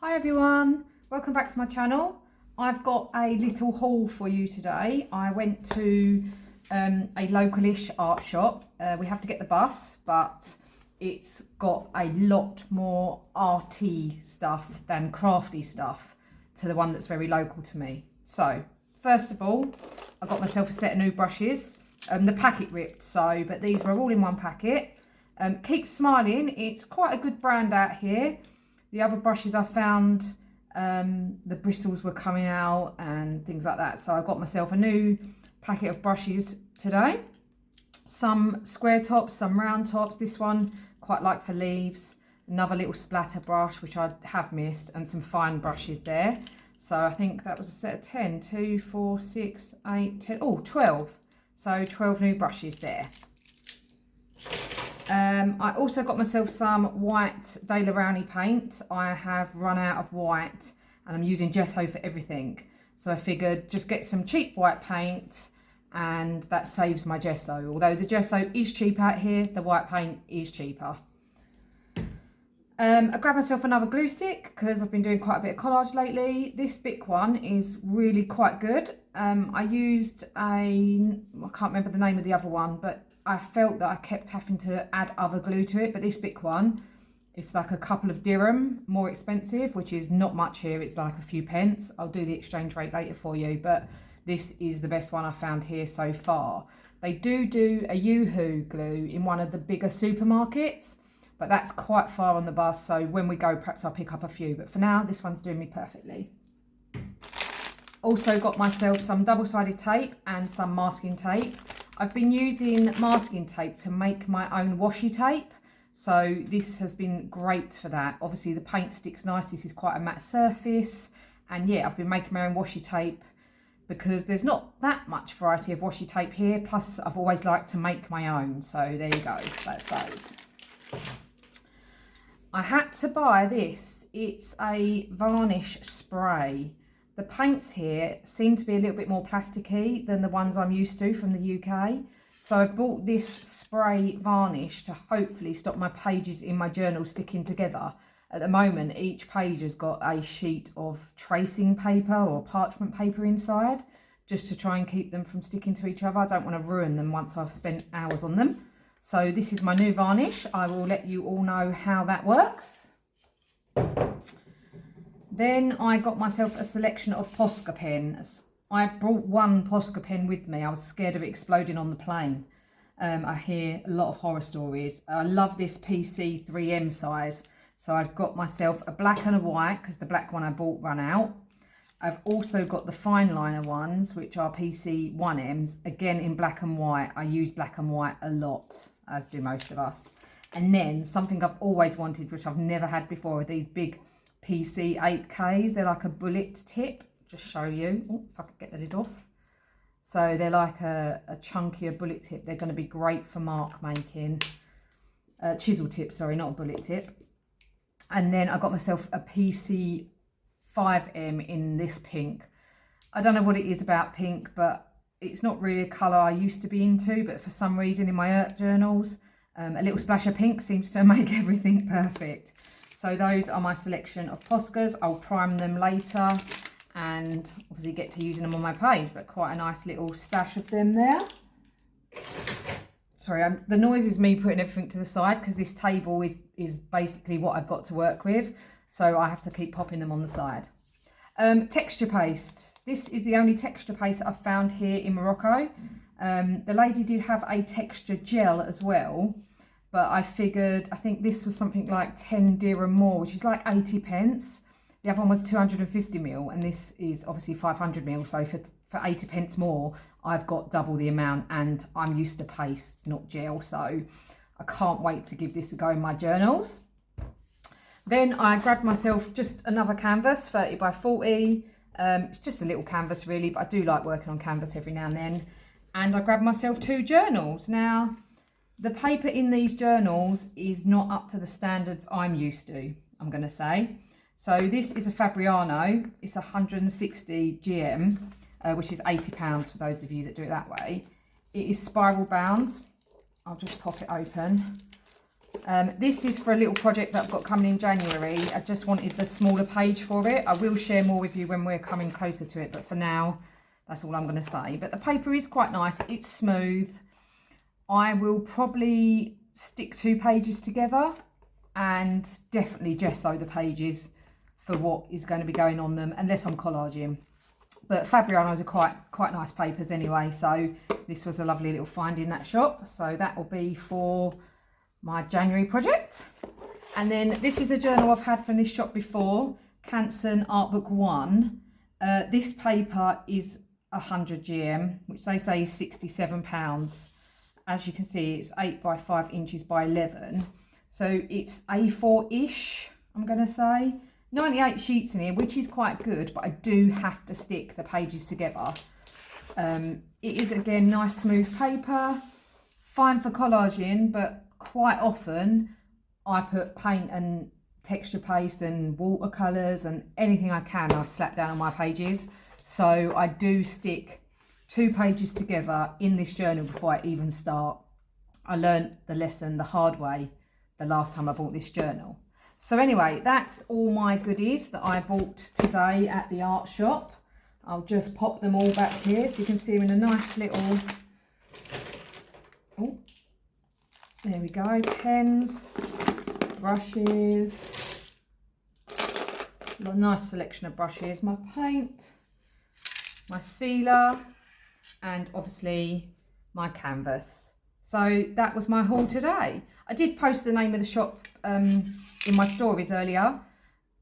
Hi everyone, welcome back to my channel. I've got a little haul for you today. I went to a localish art shop. We have to get the bus, but it's got a lot more arty stuff than crafty stuff to the one that's very local to me. So first of all, I got myself a set of new brushes. The packet ripped, but these were all in one packet. Keep Smiling, it's quite a good brand out here. The other brushes I found, the bristles were coming out and things like that. So I got myself a new packet of brushes today. Some square tops, some round tops. This one quite like for leaves. Another little splatter brush, which I have missed, and some fine brushes there. So I think that was a set of 10, 2, 4, 6, 8, 10, 12. So 12 new brushes there. I also got myself some white Daler Rowney paint. I have run out of white and I'm using gesso for everything. So I figured just get some cheap white paint and that saves my gesso. Although the gesso is cheap out here, the white paint is cheaper. I grabbed myself another glue stick because I've been doing quite a bit of collage lately. This big one is really quite good. I used I can't remember the name of the other one, but I felt that I kept having to add other glue to it, but this big one, it's like a couple of dirham more expensive, which is not much here. It's like a few pence. I'll do the exchange rate later for you, but this is the best one I found here so far. They do a Yoo-hoo glue in one of the bigger supermarkets, but that's quite far on the bus, so when we go, perhaps I'll pick up a few. But for now, this one's doing me perfectly. Also got myself some double-sided tape and some masking tape. I've been using masking tape to make my own washi tape, so this has been great for that. Obviously the paint sticks nice, this is quite a matte surface, and yeah, I've been making my own washi tape because there's not that much variety of washi tape here, plus I've always liked to make my own, so there you go, that's those. I had to buy this, it's a varnish spray. The paints here seem to be a little bit more plasticky than the ones I'm used to from the UK. So I've bought this spray varnish to hopefully stop my pages in my journal sticking together. At the moment, each page has got a sheet of tracing paper or parchment paper inside, just to try and keep them from sticking to each other. I don't want to ruin them once I've spent hours on them. So this is my new varnish. I will let you all know how that works. Then I got myself a selection of Posca pens. I brought one Posca pen with me. I was scared of it exploding on the plane. I hear a lot of horror stories. I love this PC 3M size. So I've got myself a black and a white because the black one I bought ran out. I've also got the fine liner ones, which are PC 1Ms, again in black and white. I use black and white a lot, as do most of us. And then something I've always wanted, which I've never had before, are these big PC 8Ks. They're like a bullet tip. Just show you. Oh, if I could get the lid off. So they're like a chunkier bullet tip. They're going to be great for mark making. Chisel tip, sorry, not a bullet tip. And then I got myself a PC 5M in this pink. I don't know what it is about pink, but it's not really a colour I used to be into. But for some reason in my art journals, a little splash of pink seems to make everything perfect. So those are my selection of Poscas. I'll prime them later and obviously get to using them on my page, but quite a nice little stash of them there. Sorry, the noise is me putting everything to the side because this table is basically what I've got to work with. So I have to keep popping them on the side. Texture paste. This is the only texture paste I've found here in Morocco. The lady did have a texture gel as well. But I figured, I think this was something like 10 dirham more, which is like 80 pence. The other one was 250ml, and this is obviously 500ml. So for 80 pence more, I've got double the amount, and I'm used to paste, not gel. So I can't wait to give this a go in my journals. Then I grabbed myself just another canvas, 30 by 40. It's just a little canvas really, but I do like working on canvas every now and then. And I grabbed myself 2 journals. Now, the paper in these journals is not up to the standards I'm used to, I'm going to say. So this is a Fabriano. It's 160 GM, which is £80 for those of you that do it that way. It is spiral bound. I'll just pop it open. This is for a little project that I've got coming in January. I just wanted the smaller page for it. I will share more with you when we're coming closer to it, but for now, that's all I'm going to say. But the paper is quite nice. It's smooth. I will probably stick 2 pages together and definitely gesso the pages for what is going to be going on them, unless I'm collaging. But Fabriano's are quite nice papers anyway, so this was a lovely little find in that shop. So that will be for my January project. And then this is a journal I've had from this shop before, Canson Art Book 1. This paper is 100 GM, which they say is £67. As you can see, it's 8 by 5 inches by 11. So it's A4-ish, I'm going to say. 98 sheets in here, which is quite good, but I do have to stick the pages together. It is, again, nice smooth paper, fine for collaging, but quite often I put paint and texture paste and watercolours and anything I can I slap down on my pages. So I do stick 2 pages together in this journal before I even start. I learned the lesson the hard way the last time I bought this journal. So anyway, that's all my goodies that I bought today at the art shop. I'll just pop them all back here so you can see them in a nice little, oh, there we go, pens, brushes, a nice selection of brushes, my paint, my sealer, and obviously my canvas. So that was my haul today. I did post the name of the shop in my stories earlier.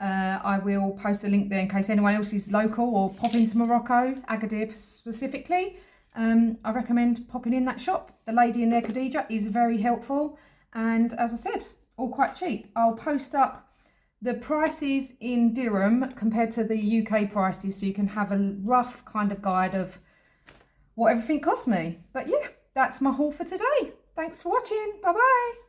I will post a link there in case anyone else is local or pop into Morocco, Agadir specifically. I recommend popping in that shop. The lady in there, Khadija, is very helpful, and as I said, all quite cheap. I'll post up the prices in dirham compared to the UK prices so you can have a rough kind of guide of what everything cost me. But yeah, that's my haul for today. Thanks for watching. Bye bye.